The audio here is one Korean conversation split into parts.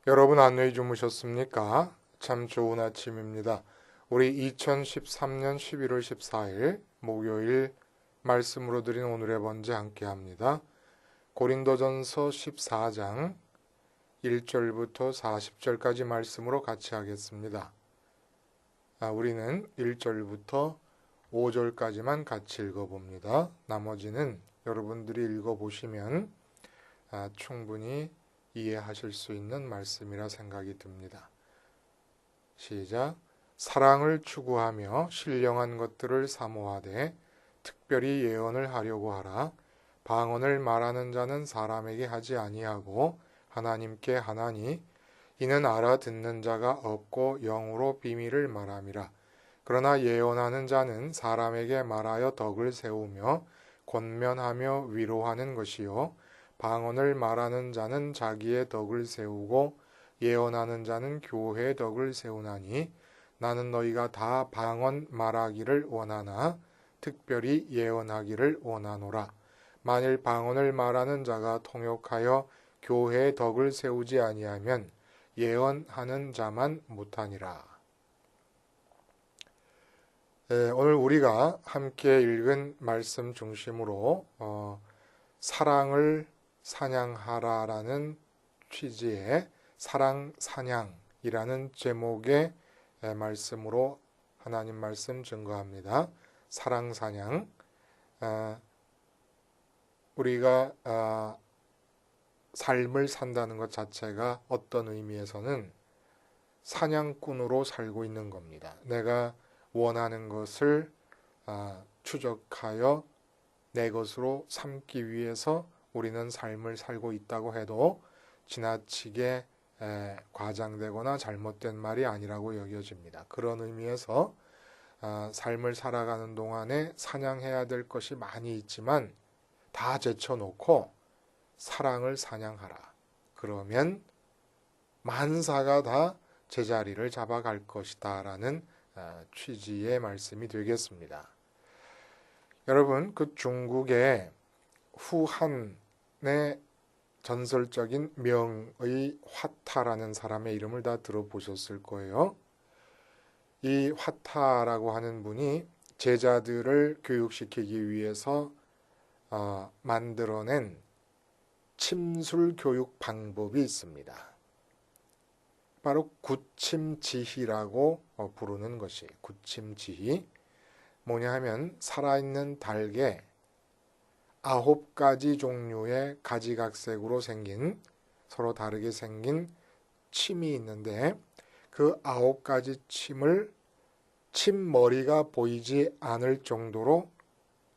여러분 안녕히 주무셨습니까? 참 좋은 아침입니다. 우리 2013년 11월 14일 목요일 말씀으로 드린 오늘의 번제 함께 합니다. 고린도전서 14장 1절부터 40절까지 말씀으로 같이 하겠습니다. 우리는 1절부터 5절까지만 같이 읽어봅니다. 나머지는 여러분들이 읽어보시면 충분히 이해하실 수 있는 말씀이라 생각이 듭니다. 시작. 사랑을 추구하며 신령한 것들을 사모하되 특별히 예언을 하려고 하라. 방언을 말하는 자는 사람에게 하지 아니하고 하나님께 하나니 이는 알아듣는 자가 없고 영으로 비밀을 말함이라. 그러나 예언하는 자는 사람에게 말하여 덕을 세우며 권면하며 위로하는 것이요 방언을 말하는 자는 자기의 덕을 세우고 예언하는 자는 교회의 덕을 세우나니 나는 너희가 다 방언 말하기를 원하나 특별히 예언하기를 원하노라. 만일 방언을 말하는 자가 통역하여 교회의 덕을 세우지 아니하면 예언하는 자만 못하니라. 오늘 우리가 함께 읽은 말씀 중심으로 사랑을 사냥하라라는 취지의 사랑 사냥이라는 제목의 말씀으로 하나님 말씀 증거합니다. 사랑 사냥. 우리가 삶을 산다는 것 자체가 어떤 의미에서는 사냥꾼으로 살고 있는 겁니다. 내가 원하는 것을 추적하여 내 것으로 삼기 위해서 우리는 삶을 살고 있다고 해도 지나치게 과장되거나 잘못된 말이 아니라고 여겨집니다. 그런 의미에서 삶을 살아가는 동안에 사냥해야 될 것이 많이 있지만 다 제쳐놓고 사랑을 사냥하라. 그러면 만사가 다 제자리를 잡아갈 것이다 라는 취지의 말씀이 되겠습니다. 여러분, 그 중국의 후한의 전설적인 명의 화타라는 사람의 이름을 다 들어보셨을 거예요. 이 화타라고 하는 분이 제자들을 교육시키기 위해서 만들어낸 침술 교육 방법이 있습니다. 바로 구침지희라고 부르는 것이 구침지희. 뭐냐 하면 살아있는 닭에 9가지 종류의 가지각색으로 생긴 서로 다르게 생긴 침이 있는데 그 9가지 침을 침머리가 보이지 않을 정도로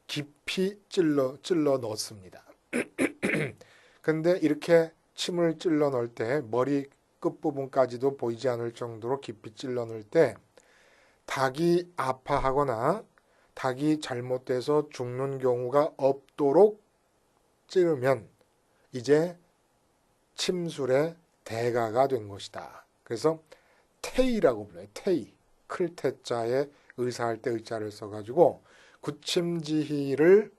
깊이 찔러 넣습니다. 근데 이렇게 침을 찔러 넣을 때 머리 끝부분까지도 보이지 않을 정도로 깊이 찔러 넣을 때 닭이 아파하거나 닭이 잘못돼서 죽는 경우가 없도록 찌르면 이제 침술의 대가가 된 것이다. 그래서 태의라고 불러요. 태의. 클태자에 의사할 때 의자를 써가지고 구침지희를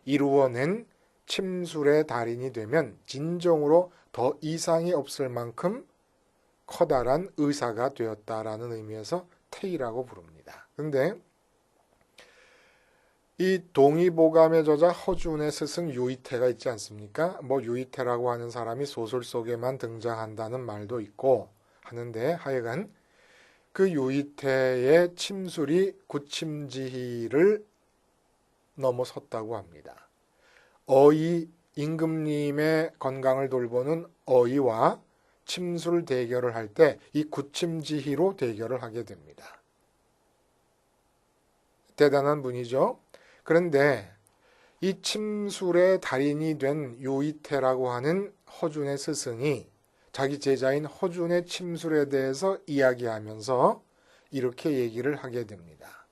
이루어낸 침술의 달인이 되면 진정으로 더 이상이 없을 만큼 커다란 의사가 되었다라는 의미에서 태의라고 부릅니다. 그런데 이 동의보감의 저자 허준의 스승 유이태가 있지 않습니까? 유이태라고 하는 사람이 소설 속에만 등장한다는 말도 있고 하는데 하여간 그 유이태의 침술이 구침지희를 넘어섰다고 합니다. 어이, 임금님의 건강을 돌보는 어이와 침술 대결을 할 때 이 구침지희로 대결을 하게 됩니다. 대단한 분이죠. 그런데 이 침술의 달인이 된 유이태라고 하는 허준의 스승이 자기 제자인 허준의 침술에 대해서 이야기하면서 이렇게 얘기를 하게 됩니다.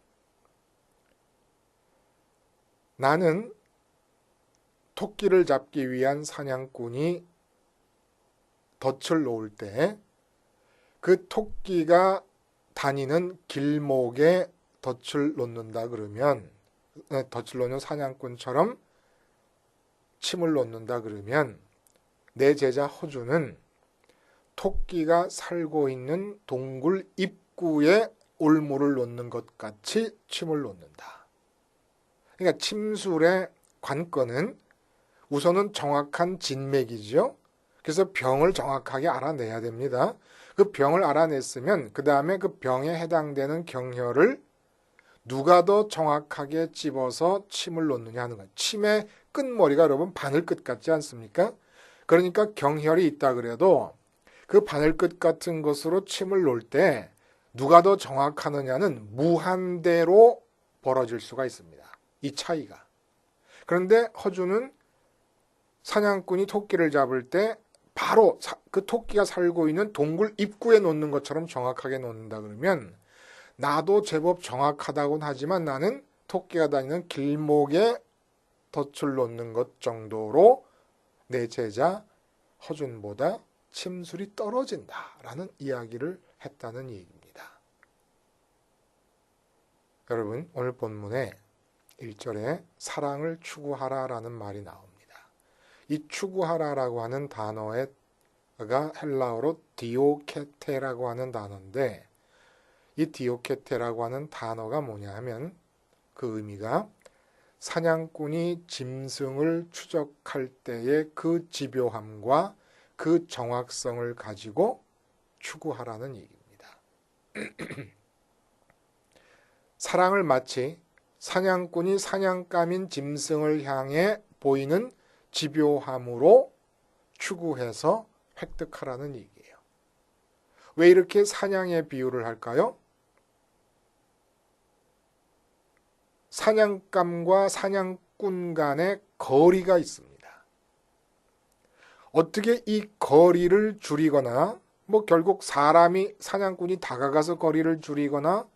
나는 토끼를 잡기 위한 사냥꾼이 덫을 놓을 때 그 토끼가 다니는 길목에 덫을 놓는다 그러면 덫을 놓는 사냥꾼처럼 침을 놓는다 그러면 내 제자 허준은 토끼가 살고 있는 동굴 입구에 올무를 놓는 것 같이 침을 놓는다. 그러니까 침술의 관건은 우선은 정확한 진맥이죠. 그래서 병을 정확하게 알아내야 됩니다. 그 병을 알아냈으면 그 다음에 그 병에 해당되는 경혈을 누가 더 정확하게 집어서 침을 놓느냐 하는 거예요. 침의 끝머리가 여러분 바늘끝 같지 않습니까? 그러니까 경혈이 있다 그래도 그 바늘끝 같은 것으로 침을 놓을 때 누가 더 정확하느냐는 무한대로 벌어질 수가 있습니다. 이 차이가. 그런데 허주는 사냥꾼이 토끼를 잡을 때 바로 그 토끼가 살고 있는 동굴 입구에 놓는 것처럼 정확하게 놓는다 그러면 나도 제법 정확하다고는 하지만 나는 토끼가 다니는 길목에 덫을 놓는 것 정도로 내 제자 허준보다 침술이 떨어진다라는 이야기를 했다는 얘기입니다. 여러분 오늘 본문에 1절에 사랑을 추구하라라는 말이 나옵니다. 이 추구하라라고 하는 단어가 헬라어로 디오케테라고 하는 단어인데 이 디오케테라고 하는 단어가 뭐냐 하면 그 의미가 사냥꾼이 짐승을 추적할 때의 그 집요함과 그 정확성을 가지고 추구하라는 얘기입니다. 사랑을 마치 사냥꾼이 사냥감인 짐승을 향해 보이는 집요함으로 추구해서 획득하라는 얘기예요. 왜 이렇게 사냥의 비유를 할까요? 사냥감과 사냥꾼 간의 거리가 있습니다. 어떻게 이 거리를 줄이거나 결국 사람이 사냥꾼이 다가가서 거리를 줄이거나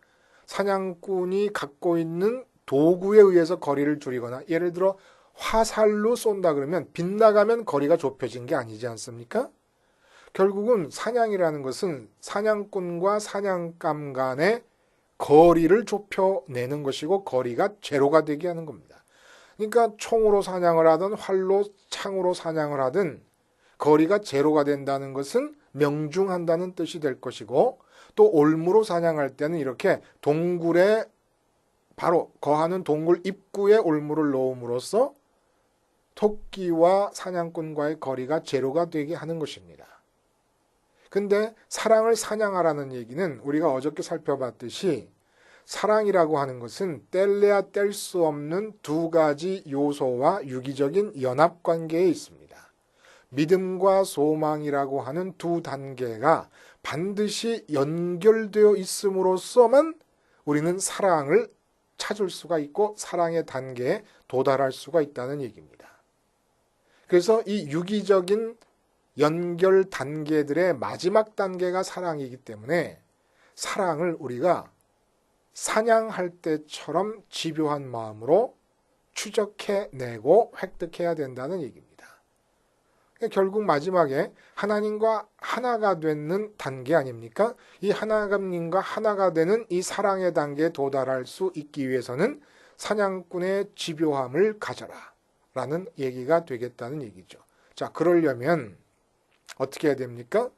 사냥꾼이 갖고 있는 도구에 의해서 거리를 줄이거나 예를 들어 화살로 쏜다 그러면 빗나가면 거리가 좁혀진 게 아니지 않습니까? 결국은 사냥이라는 것은 사냥꾼과 사냥감 간의 거리를 좁혀내는 것이고 거리가 제로가 되게 하는 겁니다. 그러니까 총으로 사냥을 하든 활로 창으로 사냥을 하든 거리가 제로가 된다는 것은 명중한다는 뜻이 될 것이고 또 올무로 사냥할 때는 이렇게 동굴에 바로 거하는 동굴 입구에 올무를 놓음으로써 토끼와 사냥꾼과의 거리가 제로가 되게 하는 것입니다. 근데 사랑을 사냥하라는 얘기는 우리가 어저께 살펴봤듯이 사랑이라고 하는 것은 뗄래야 뗄 수 없는 두 가지 요소와 유기적인 연합관계에 있습니다. 믿음과 소망이라고 하는 두 단계가 반드시 연결되어 있음으로써만 우리는 사랑을 찾을 수가 있고 사랑의 단계에 도달할 수가 있다는 얘기입니다. 그래서 이 유기적인 연결 단계들의 마지막 단계가 사랑이기 때문에 사랑을 우리가 사냥할 때처럼 집요한 마음으로 추적해내고 획득해야 된다는 얘기입니다. 결국 마지막에 하나님과 하나가 되는 단계 아닙니까? 이 하나님과 하나가 되는 이 사랑의 단계에 도달할 수 있기 위해서는 사냥꾼의 집요함을 가져라 라는 얘기가 되겠다는 얘기죠. 자, 그러려면 어떻게 해야 됩니까?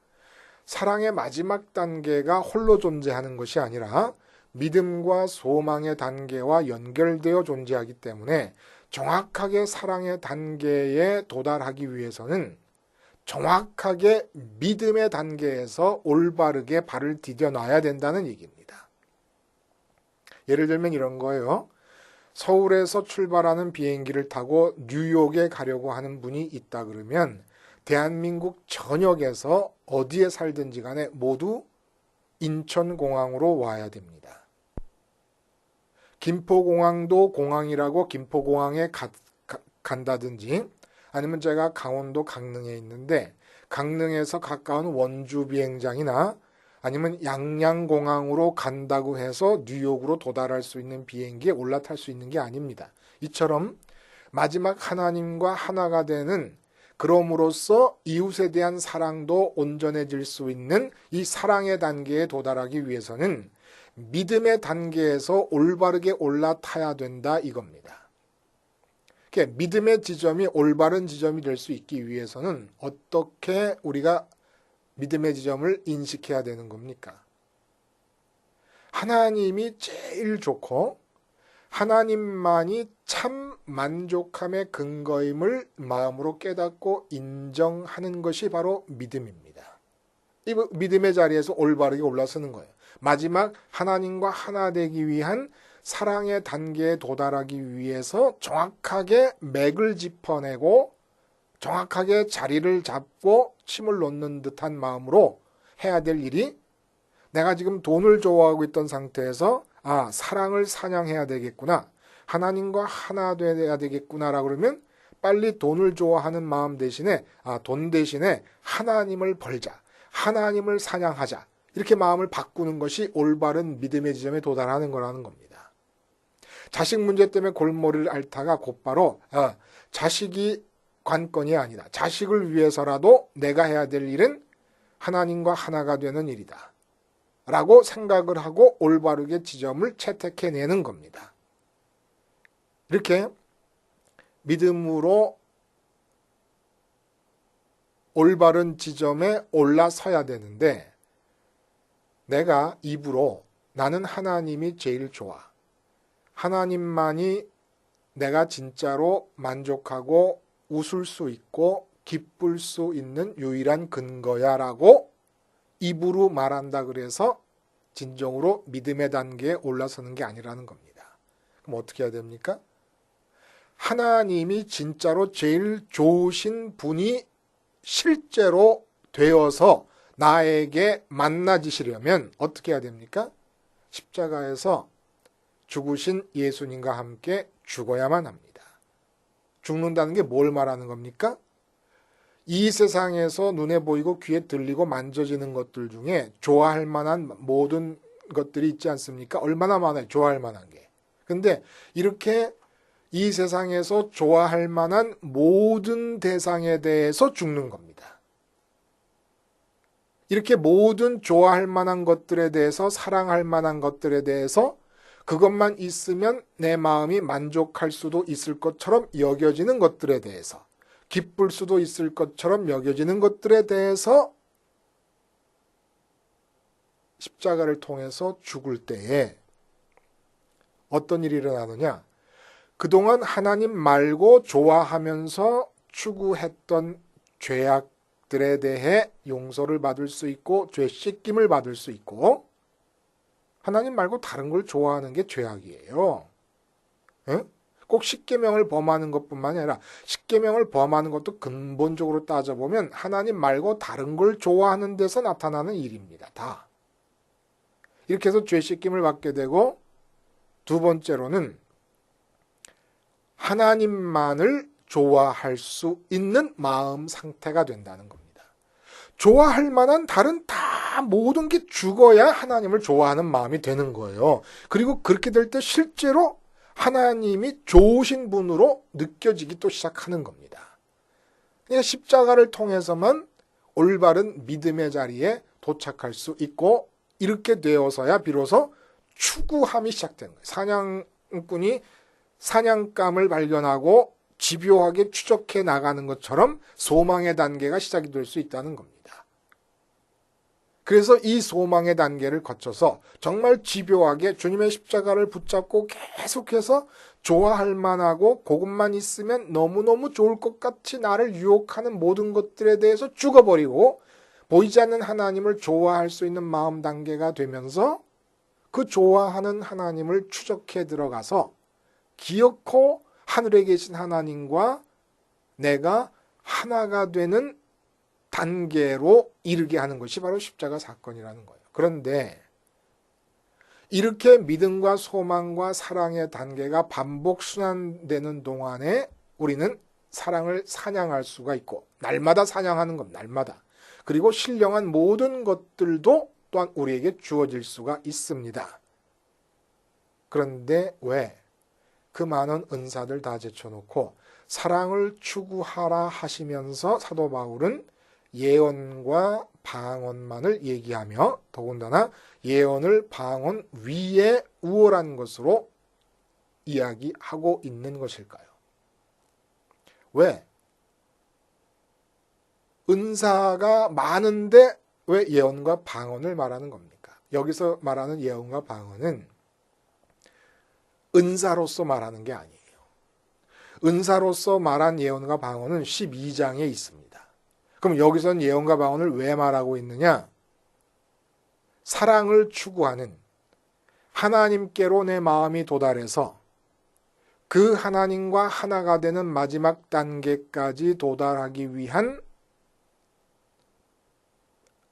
사랑의 마지막 단계가 홀로 존재하는 것이 아니라 믿음과 소망의 단계와 연결되어 존재하기 때문에 정확하게 사랑의 단계에 도달하기 위해서는 정확하게 믿음의 단계에서 올바르게 발을 디뎌 놔야 된다는 얘기입니다. 예를 들면 이런 거예요. 서울에서 출발하는 비행기를 타고 뉴욕에 가려고 하는 분이 있다 그러면 대한민국 전역에서 어디에 살든지 간에 모두 인천공항으로 와야 됩니다. 김포공항도 공항이라고 김포공항에 간다든지 아니면 제가 강원도 강릉에 있는데 강릉에서 가까운 원주 비행장이나 아니면 양양공항으로 간다고 해서 뉴욕으로 도달할 수 있는 비행기에 올라탈 수 있는 게 아닙니다. 이처럼 마지막 하나님과 하나가 되는 그럼으로써 이웃에 대한 사랑도 온전해질 수 있는 이 사랑의 단계에 도달하기 위해서는 믿음의 단계에서 올바르게 올라타야 된다 이겁니다. 믿음의 지점이 올바른 지점이 될 수 있기 위해서는 어떻게 우리가 믿음의 지점을 인식해야 되는 겁니까? 하나님이 제일 좋고 하나님만이 참 만족함의 근거임을 마음으로 깨닫고 인정하는 것이 바로 믿음입니다. 이 믿음의 자리에서 올바르게 올라서는 거예요. 마지막 하나님과 하나 되기 위한 사랑의 단계에 도달하기 위해서 정확하게 맥을 짚어내고 정확하게 자리를 잡고 침을 놓는 듯한 마음으로 해야 될 일이, 내가 지금 돈을 좋아하고 있던 상태에서 사랑을 사냥해야 되겠구나, 하나님과 하나 돼야 되겠구나라고 그러면 빨리 돈을 좋아하는 마음 대신에 돈 대신에 하나님을 벌자, 하나님을 사냥하자, 이렇게 마음을 바꾸는 것이 올바른 믿음의 지점에 도달하는 거라는 겁니다. 자식 문제 때문에 골머리를 앓다가 곧바로 자식이 관건이 아니다, 자식을 위해서라도 내가 해야 될 일은 하나님과 하나가 되는 일이다 라고 생각을 하고 올바르게 지점을 채택해내는 겁니다. 이렇게 믿음으로 올바른 지점에 올라서야 되는데, 내가 입으로 나는 하나님이 제일 좋아, 하나님만이 내가 진짜로 만족하고 웃을 수 있고 기쁠 수 있는 유일한 근거야 라고 입으로 말한다 그래서 진정으로 믿음의 단계에 올라서는 게 아니라는 겁니다. 그럼 어떻게 해야 됩니까? 하나님이 진짜로 제일 좋으신 분이 실제로 되어서 나에게 만나지시려면 어떻게 해야 됩니까? 십자가에서 죽으신 예수님과 함께 죽어야만 합니다. 죽는다는 게 뭘 말하는 겁니까? 이 세상에서 눈에 보이고 귀에 들리고 만져지는 것들 중에 좋아할 만한 모든 것들이 있지 않습니까? 얼마나 많아요, 좋아할 만한 게. 근데 이렇게 이 세상에서 좋아할 만한 모든 대상에 대해서 죽는 겁니다. 이렇게 모든 좋아할 만한 것들에 대해서, 사랑할 만한 것들에 대해서 그것만 있으면 내 마음이 만족할 수도 있을 것처럼 여겨지는 것들에 대해서, 기쁠 수도 있을 것처럼 여겨지는 것들에 대해서 십자가를 통해서 죽을 때에 어떤 일이 일어나느냐? 그동안 하나님 말고 좋아하면서 추구했던 죄악들에 대해 용서를 받을 수 있고 죄 씻김을 받을 수 있고, 하나님 말고 다른 걸 좋아하는 게 죄악이에요. 에? 꼭 십계명을 범하는 것뿐만 아니라 십계명을 범하는 것도 근본적으로 따져보면 하나님 말고 다른 걸 좋아하는 데서 나타나는 일입니다. 다. 이렇게 해서 죄 씻김을 받게 되고, 두 번째로는 하나님만을 좋아할 수 있는 마음 상태가 된다는 겁니다. 좋아할 만한 다른 다 모든 게 죽어야 하나님을 좋아하는 마음이 되는 거예요. 그리고 그렇게 될 때 실제로 하나님이 좋으신 분으로 느껴지기 또 시작하는 겁니다. 그러니까 십자가를 통해서만 올바른 믿음의 자리에 도착할 수 있고, 이렇게 되어서야 비로소 추구함이 시작되는 거예요. 사냥꾼이 사냥감을 발견하고 집요하게 추적해 나가는 것처럼 소망의 단계가 시작이 될 수 있다는 겁니다. 그래서 이 소망의 단계를 거쳐서 정말 집요하게 주님의 십자가를 붙잡고 계속해서 좋아할 만하고 그것만 있으면 너무너무 좋을 것 같이 나를 유혹하는 모든 것들에 대해서 죽어버리고 보이지 않는 하나님을 좋아할 수 있는 마음 단계가 되면서 그 좋아하는 하나님을 추적해 들어가서 기어코 하늘에 계신 하나님과 내가 하나가 되는 단계로 이르게 하는 것이 바로 십자가 사건이라는 거예요. 그런데 이렇게 믿음과 소망과 사랑의 단계가 반복 순환되는 동안에 우리는 사랑을 사냥할 수가 있고, 날마다 사냥하는 것, 날마다. 그리고 신령한 모든 것들도 또한 우리에게 주어질 수가 있습니다. 그런데 왜 그 많은 은사들 다 제쳐놓고 사랑을 추구하라 하시면서 사도 바울은 예언과 방언만을 얘기하며, 더군다나 예언을 방언 위에 우월한 것으로 이야기하고 있는 것일까요? 왜? 은사가 많은데 왜 예언과 방언을 말하는 겁니까? 여기서 말하는 예언과 방언은 은사로서 말하는 게 아니에요. 은사로서 말한 예언과 방언은 12장에 있습니다. 그럼 여기서는 예언과 방언을 왜 말하고 있느냐? 사랑을 추구하는 하나님께로 내 마음이 도달해서 그 하나님과 하나가 되는 마지막 단계까지 도달하기 위한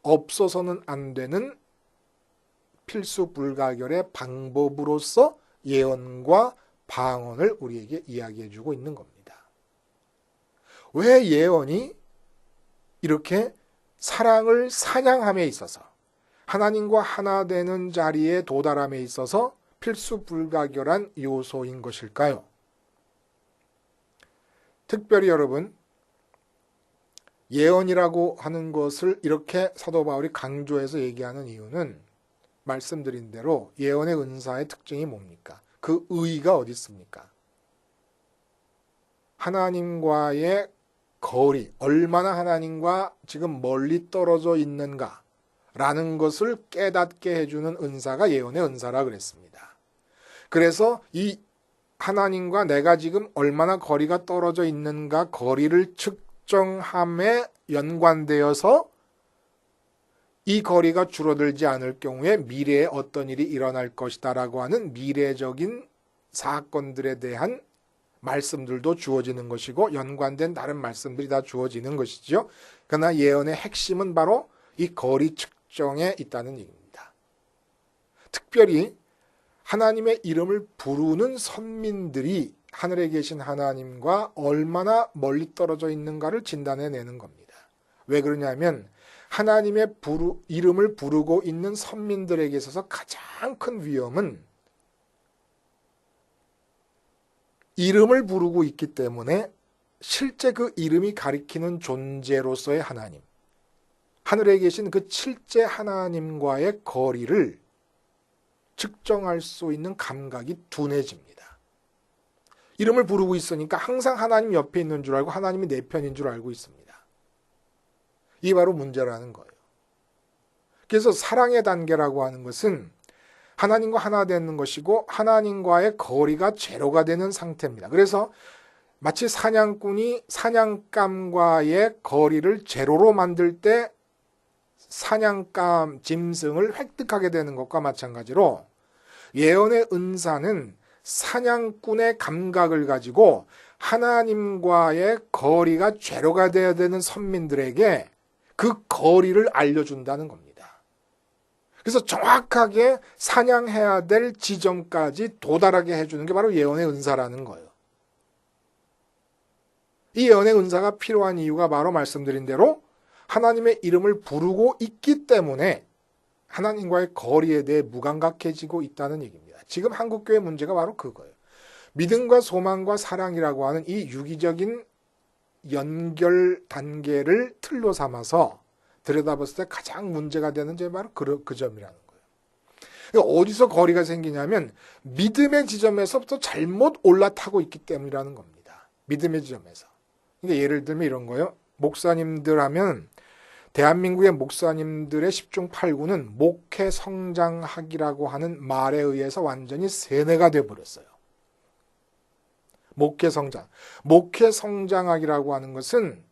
없어서는 안 되는 필수 불가결의 방법으로서 예언과 방언을 우리에게 이야기해 주고 있는 겁니다. 왜 예언이 이렇게 사랑을 사냥함에 있어서 하나님과 하나 되는 자리에 도달함에 있어서 필수 불가결한 요소인 것일까요? 특별히 여러분, 예언이라고 하는 것을 이렇게 사도 바울이 강조해서 얘기하는 이유는 말씀드린 대로 예언의 은사의 특징이 뭡니까? 그 의의가 어디 있습니까? 하나님과의 거리, 얼마나 하나님과 지금 멀리 떨어져 있는가 라는 것을 깨닫게 해주는 은사가 예언의 은사라 그랬습니다. 그래서 이 하나님과 내가 지금 얼마나 거리가 떨어져 있는가 거리를 측정함에 연관되어서 이 거리가 줄어들지 않을 경우에 미래에 어떤 일이 일어날 것이다 라고 하는 미래적인 사건들에 대한 말씀들도 주어지는 것이고 연관된 다른 말씀들이 다 주어지는 것이죠. 그러나 예언의 핵심은 바로 이 거리 측정에 있다는 얘기입니다. 특별히 하나님의 이름을 부르는 선민들이 하늘에 계신 하나님과 얼마나 멀리 떨어져 있는가를 진단해내는 겁니다. 왜 그러냐면 하나님의 이름을 부르고 있는 선민들에게 있어서 가장 큰 위험은 이름을 부르고 있기 때문에 실제 그 이름이 가리키는 존재로서의 하나님, 하늘에 계신 그 실제 하나님과의 거리를 측정할 수 있는 감각이 둔해집니다. 이름을 부르고 있으니까 항상 하나님 옆에 있는 줄 알고 하나님이 내 편인 줄 알고 있습니다. 이게 바로 문제라는 거예요. 그래서 사랑의 단계라고 하는 것은 하나님과 하나 되는 것이고 하나님과의 거리가 제로가 되는 상태입니다. 그래서 마치 사냥꾼이 사냥감과의 거리를 제로로 만들 때 사냥감 짐승을 획득하게 되는 것과 마찬가지로 예언의 은사는 사냥꾼의 감각을 가지고 하나님과의 거리가 제로가 되어야 되는 선민들에게 그 거리를 알려준다는 겁니다. 그래서 정확하게 사냥해야 될 지점까지 도달하게 해주는 게 바로 예언의 은사라는 거예요. 이 예언의 은사가 필요한 이유가 바로 말씀드린 대로 하나님의 이름을 부르고 있기 때문에 하나님과의 거리에 대해 무감각해지고 있다는 얘기입니다. 지금 한국교회 문제가 바로 그거예요. 믿음과 소망과 사랑이라고 하는 이 유기적인 연결 단계를 틀로 삼아서 들여다봤을 때 가장 문제가 되는 점이 바로 그 점이라는 거예요. 그러니까 어디서 거리가 생기냐면 믿음의 지점에서부터 잘못 올라타고 있기 때문이라는 겁니다. 믿음의 지점에서. 그러니까 예를 들면 이런 거예요. 목사님들 하면 대한민국의 목사님들의 10중 8구는 목회 성장학이라고 하는 말에 의해서 완전히 세뇌가 돼버렸어요. 목회 성장학이라고 하는 것은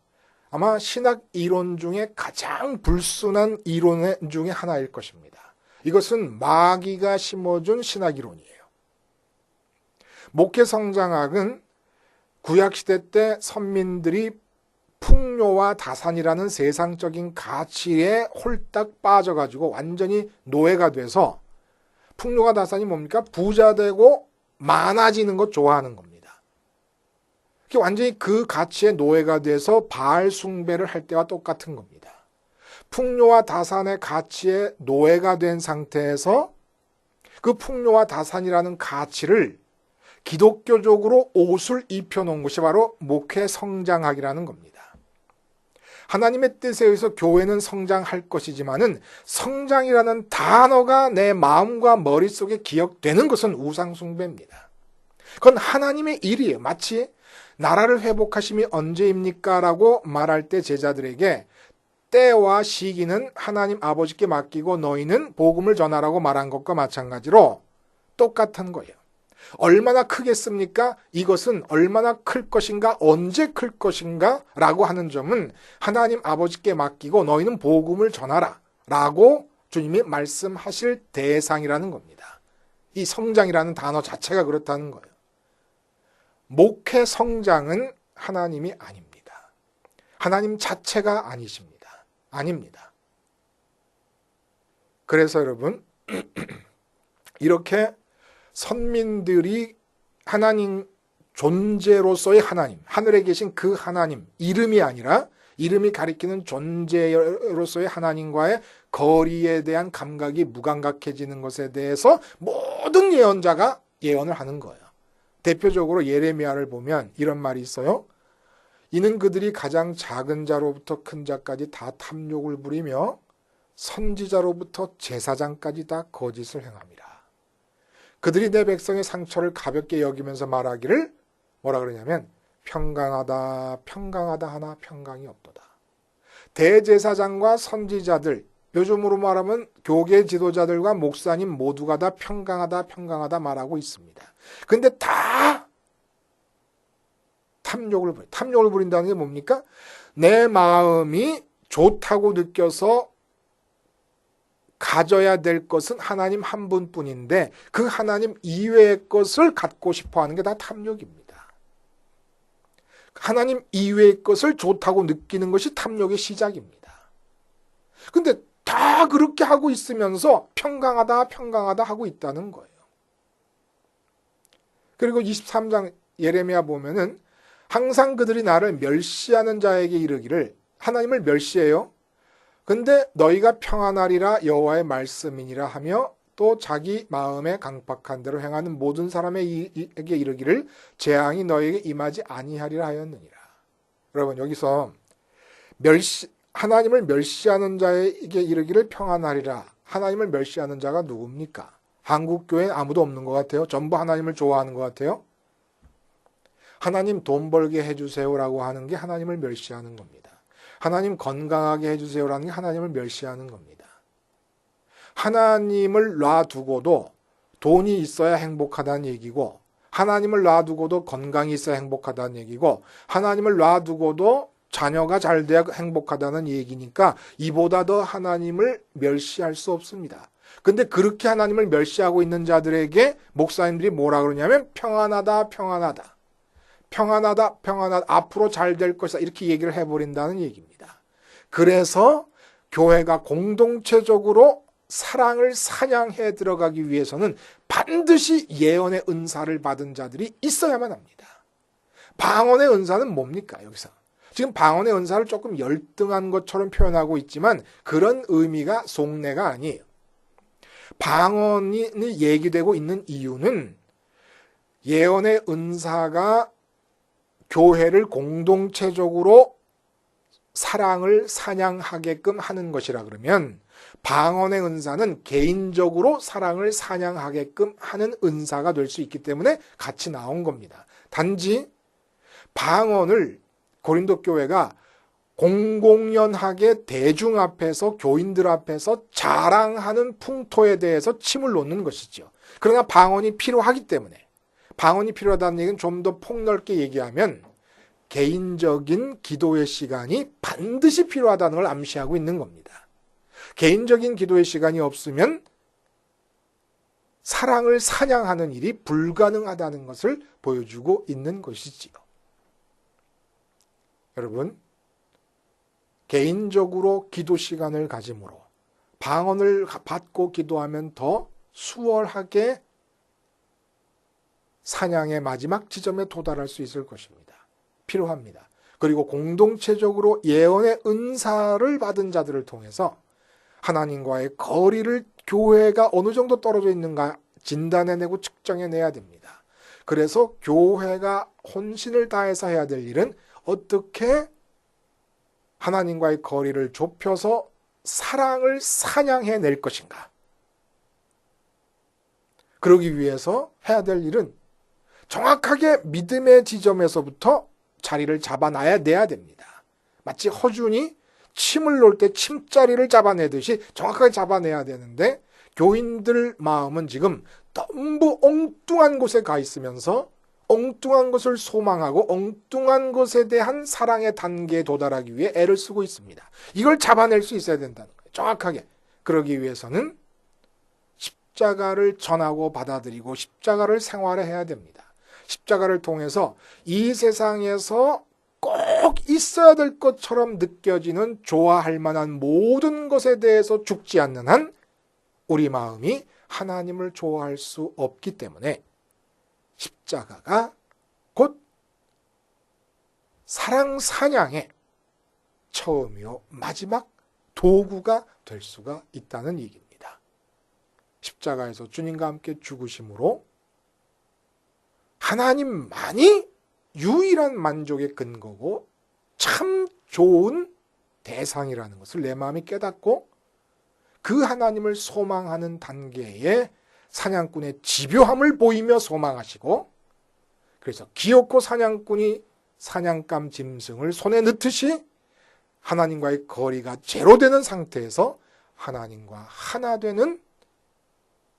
아마 신학 이론 중에 가장 불순한 이론 중에 하나일 것입니다. 이것은 마귀가 심어준 신학 이론이에요. 목회 성장학은 구약시대 때 선민들이 풍요와 다산이라는 세상적인 가치에 홀딱 빠져가지고 완전히 노예가 돼서 풍요와 다산이 뭡니까? 부자 되고 많아지는 것 좋아하는 겁니다. 완전히 그 가치의 노예가 돼서 바알 숭배를 할 때와 똑같은 겁니다. 풍요와 다산의 가치에 노예가 된 상태에서 그 풍요와 다산이라는 가치를 기독교적으로 옷을 입혀놓은 것이 바로 목회 성장학이라는 겁니다. 하나님의 뜻에 의해서 교회는 성장할 것이지만은 성장이라는 단어가 내 마음과 머릿속에 기억되는 것은 우상숭배입니다. 그건 하나님의 일이에요. 마치 나라를 회복하심이 언제입니까? 라고 말할 때 제자들에게 때와 시기는 하나님 아버지께 맡기고 너희는 복음을 전하라고 말한 것과 마찬가지로 똑같은 거예요. 얼마나 크겠습니까? 이것은 얼마나 클 것인가, 언제 클 것인가 라고 하는 점은 하나님 아버지께 맡기고 너희는 복음을 전하라 라고 주님이 말씀하실 대상이라는 겁니다. 이 성장이라는 단어 자체가 그렇다는 거예요. 목회 성장은 하나님이 아닙니다. 하나님 자체가 아니십니다. 아닙니다. 그래서 여러분 이렇게 선민들이 하나님 존재로서의 하나님, 하늘에 계신 그 하나님, 이름이 아니라 이름이 가리키는 존재로서의 하나님과의 거리에 대한 감각이 무감각해지는 것에 대해서 모든 예언자가 예언을 하는 거예요. 대표적으로 예레미야를 보면 이런 말이 있어요. 이는 그들이 가장 작은 자로부터 큰 자까지 다 탐욕을 부리며 선지자로부터 제사장까지 다 거짓을 행함이라. 그들이 내 백성의 상처를 가볍게 여기면서 말하기를 뭐라 그러냐면 평강하다 평강하다 하나 평강이 없도다. 대제사장과 선지자들, 요즘으로 말하면 교계 지도자들과 목사님 모두가 다 평강하다 평강하다 말하고 있습니다. 근데 다 탐욕을 부린다는 게 뭡니까? 내 마음이 좋다고 느껴서 가져야 될 것은 하나님 한 분뿐인데 그 하나님 이외의 것을 갖고 싶어 하는 게 다 탐욕입니다. 하나님 이외의 것을 좋다고 느끼는 것이 탐욕의 시작입니다. 근데 다 그렇게 하고 있으면서 평강하다 평강하다 하고 있다는 거예요. 그리고 23장 예레미야 보면은 항상 그들이 나를 멸시하는 자에게 이르기를, 하나님을 멸시해요. 근데 너희가 평안하리라 여호와의 말씀이니라 하며 또 자기 마음에 강박한 대로 행하는 모든 사람에게 이르기를 재앙이 너희에게 임하지 아니하리라 하였느니라. 여러분 여기서 하나님을 멸시하는 자에게 이르기를 평안하리라. 하나님을 멸시하는 자가 누굽니까? 한국교회엔 아무도 없는 것 같아요. 전부 하나님을 좋아하는 것 같아요. 하나님 돈 벌게 해주세요라고 하는 게 하나님을 멸시하는 겁니다. 하나님 건강하게 해주세요라는 게 하나님을 멸시하는 겁니다. 하나님을 놔두고도 돈이 있어야 행복하다는 얘기고, 하나님을 놔두고도 건강이 있어야 행복하다는 얘기고, 하나님을 놔두고도 자녀가 잘 돼야 행복하다는 얘기니까 이보다 더 하나님을 멸시할 수 없습니다. 근데 그렇게 하나님을 멸시하고 있는 자들에게 목사님들이 뭐라 그러냐면 평안하다 평안하다 평안하다 평안하다 앞으로 잘 될 것이다 이렇게 얘기를 해버린다는 얘기입니다. 그래서 교회가 공동체적으로 사랑을 사냥해 들어가기 위해서는 반드시 예언의 은사를 받은 자들이 있어야만 합니다. 방언의 은사는 뭡니까 여기서? 지금 방언의 은사를 조금 열등한 것처럼 표현하고 있지만 그런 의미가 속내가 아니에요. 방언이 얘기되고 있는 이유는 예언의 은사가 교회를 공동체적으로 사랑을 사냥하게끔 하는 것이라 그러면 방언의 은사는 개인적으로 사랑을 사냥하게끔 하는 은사가 될 수 있기 때문에 같이 나온 겁니다. 단지 방언을 고린도 교회가 공공연하게 대중 앞에서 교인들 앞에서 자랑하는 풍토에 대해서 침을 놓는 것이죠. 그러나 방언이 필요하기 때문에, 방언이 필요하다는 얘기는 좀 더 폭넓게 얘기하면 개인적인 기도의 시간이 반드시 필요하다는 걸 암시하고 있는 겁니다. 개인적인 기도의 시간이 없으면 사랑을 사냥하는 일이 불가능하다는 것을 보여주고 있는 것이지요. 여러분, 개인적으로 기도 시간을 가짐으로 방언을 받고 기도하면 더 수월하게 사냥의 마지막 지점에 도달할 수 있을 것입니다. 필요합니다. 그리고 공동체적으로 예언의 은사를 받은 자들을 통해서 하나님과의 거리를 교회가 어느 정도 떨어져 있는가 진단해내고 측정해내야 됩니다. 그래서 교회가 혼신을 다해서 해야 될 일은 어떻게 하나님과의 거리를 좁혀서 사랑을 사냥해낼 것인가. 그러기 위해서 해야 될 일은 정확하게 믿음의 지점에서부터 자리를 잡아놔야 됩니다. 마치 허준이 침을 놓을 때 침자리를 잡아내듯이 정확하게 잡아내야 되는데 교인들 마음은 지금 너무 엉뚱한 곳에 가 있으면서 엉뚱한 것을 소망하고 엉뚱한 것에 대한 사랑의 단계에 도달하기 위해 애를 쓰고 있습니다. 이걸 잡아낼 수 있어야 된다는 거예요. 정확하게. 그러기 위해서는 십자가를 전하고 받아들이고 십자가를 생활해야 됩니다. 십자가를 통해서 이 세상에서 꼭 있어야 될 것처럼 느껴지는 좋아할 만한 모든 것에 대해서 죽지 않는 한 우리 마음이 하나님을 좋아할 수 없기 때문에 십자가가 곧 사랑 사냥의 처음이요 마지막 도구가 될 수가 있다는 얘기입니다. 십자가에서 주님과 함께 죽으심으로 하나님만이 유일한 만족의 근거고 참 좋은 대상이라는 것을 내 마음이 깨닫고 그 하나님을 소망하는 단계에 사냥꾼의 집요함을 보이며 소망하시고 그래서 기어코 사냥꾼이 사냥감 짐승을 손에 넣듯이 하나님과의 거리가 제로되는 상태에서 하나님과 하나 되는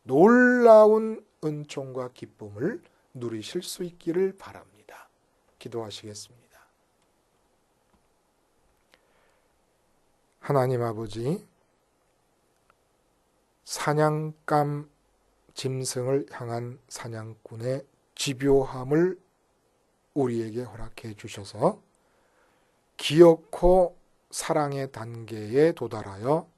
놀라운 은총과 기쁨을 누리실 수 있기를 바랍니다. 기도하시겠습니다. 하나님 아버지, 사냥감 짐승을 향한 사냥꾼의 집요함을 우리에게 허락해 주셔서 기어코 사랑의 단계에 도달하여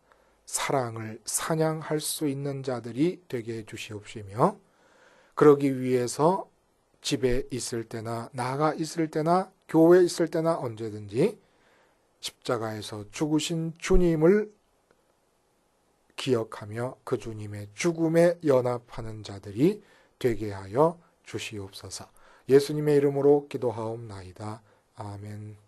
사랑을 사냥할 수 있는 자들이 되게 해 주시옵시며 그러기 위해서 집에 있을 때나 나가 있을 때나 교회에 있을 때나 언제든지 십자가에서 죽으신 주님을 기억하며 그 주님의 죽음에 연합하는 자들이 되게 하여 주시옵소서. 예수님의 이름으로 기도하옵나이다. 아멘.